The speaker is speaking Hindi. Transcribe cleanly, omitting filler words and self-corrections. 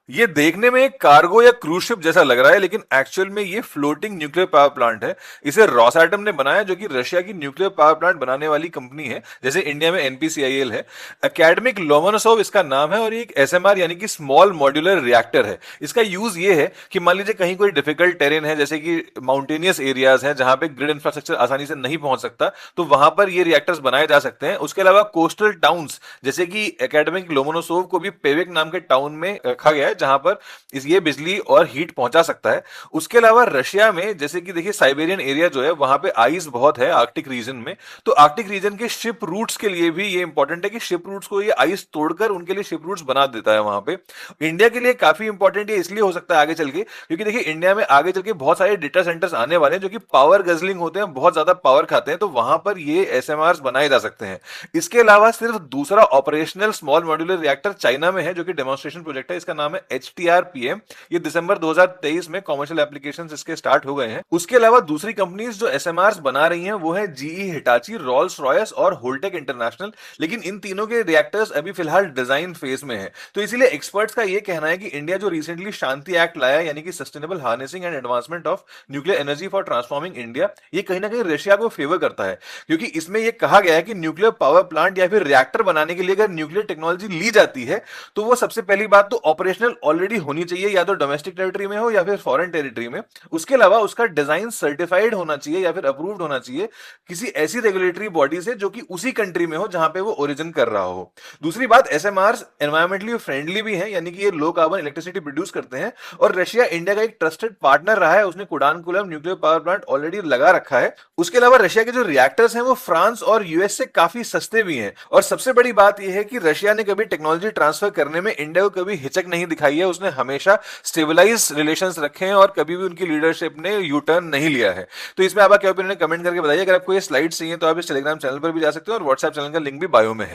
ये देखने में एक कार्गो या क्रूज शिप जैसा लग रहा है, लेकिन एक्चुअल में ये फ्लोटिंग न्यूक्लियर पावर प्लांट है। इसे रॉसएटम ने बनाया, जो कि रशिया की न्यूक्लियर पावर प्लांट बनाने वाली कंपनी है, जैसे इंडिया में एनपीसीआईएल है। एकेडमिक लोमोनोसोव इसका नाम है, और ये एक एसएमआर यानी कि स्मॉल मॉड्यूलर रिएक्टर है। इसका यूज ये है कि मान लीजिए कहीं कोई डिफिकल्ट टेरेन है, जैसे कि माउंटेनियस एरियाज हैं जहां पे ग्रिड इंफ्रास्ट्रक्चर आसानी से नहीं पहुंच सकता, तो वहां पर ये रिएक्टर्स बनाए जा सकते हैं। उसके अलावा कोस्टल टाउन्स, जैसे कि एकेडमिक लोमोनोसोव को भी पेवेक नाम के टाउन में रखा गया है, जहां पर इस ये बिजली और हीट पहुंचा सकता है। उसके अलावा रशिया में जैसे कि देखिए साइबेरियन एरिया जो है वहां पे आइस बहुत है आर्कटिक रीजन में, तो आर्कटिक रीजन के शिप रूट्स के लिए भी ये इंपॉर्टेंट है कि शिप रूट्स को ये आइस तोड़कर उनके लिए शिप रूट्स बना देता है वहां पे। इंडिया के लिए काफी इंपॉर्टेंट ये इसलिए हो सकता है आगे चल के, क्योंकि देखिए इंडिया में आगे चल के बहुत सारे डेटा सेंटर्स आने वाले हैं जो कि पावर गजलिंग होते हैं, बहुत ज्यादा पावर खाते हैं, तो वहां पर ये एसएमआर बनाए जा सकते हैं। इसके अलावा सिर्फ दूसरा operational small modular reactor China में है, जो कि डेमोन्स्ट्रेशन प्रोजेक्ट है। इसका नाम है एचटीआरपीएम। ये दिसंबर 2023 में कमर्शियल एप्लीकेशंस इसके स्टार्ट हो गए हैं। उसके अलावा दूसरी कंपनीज जो एसएमआर बना रही हैं वो है जीई, हिटाची, रोल्स रॉयस और होल्टेक इंटरनेशनल। लेकिन इन तीनों के रिएक्टर्स अभी फिलहाल डिजाइन फेज में है। तो इसीलिए एक्सपर्ट्स का ये कहना है कि इंडिया जो रिसेंटली शांति एक्ट लाया, यानी कि sustainable harnessing and advancement of nuclear energy for transforming India, ये कहीं ना कहीं रशिया को फेवर करता है। क्योंकि इसमें यह कहा गया है कि न्यूक्लियर पावर प्लांट या फिर रिएक्टर बनाने के लिए अगर न्यूक्लियर टेक्नोलॉजी ली जाती है, तो वो सबसे पहली बात तो ऑपरेशनल ऑलरेडी होनी चाहिए, या तो डोमेस्टिक टेरिटरी में हो या फिर फॉरेन टेरिटरी में। उसके अलावा उसका डिजाइन सर्टिफाइड होना चाहिए या फिर अप्रूव्ड होना चाहिए किसी ऐसी रेगुलेटरी बॉडी से जो कि उसी कंट्री में हो जहां पे वो ओरिजिन कर रहा हो। दूसरी बात, एसएमआर एनवायरमेंटली फ्रेंडली भी है, यानी कि ये लो कार्बन इलेक्ट्रिसिटी प्रोड्यूस करते हैं, और रशिया इंडिया का एक ट्रस्टेड पार्टनर रहा है। उसने Kudankulam nuclear power plant already लगा रखा है। उसके अलावा रशिया के जो रिएक्टर्स हैं वो फ्रांस और यूएस से काफी सस्ते भी हैं। और सबसे बड़ी बात यह है कि रशिया ने कभी टेक्नोलॉजी ट्रांसफर करने में इंडिया को कभी हिचक नहीं दिखाई है। उसने हमेशा स्टेबलाइज रिलेशंस रखे हैं और कभी भी उनकी लीडरशिप ने यू टर्न नहीं लिया है। तो इसमें आप क्या ओपिनियन कमेंट करके बताइए। अगर आपको ये स्लाइड्स चाहिए तो आप इस टेलीग्राम चैनल पर भी जा सकते हो, और व्हाट्सएप चैनल का लिंक भी बायो में है।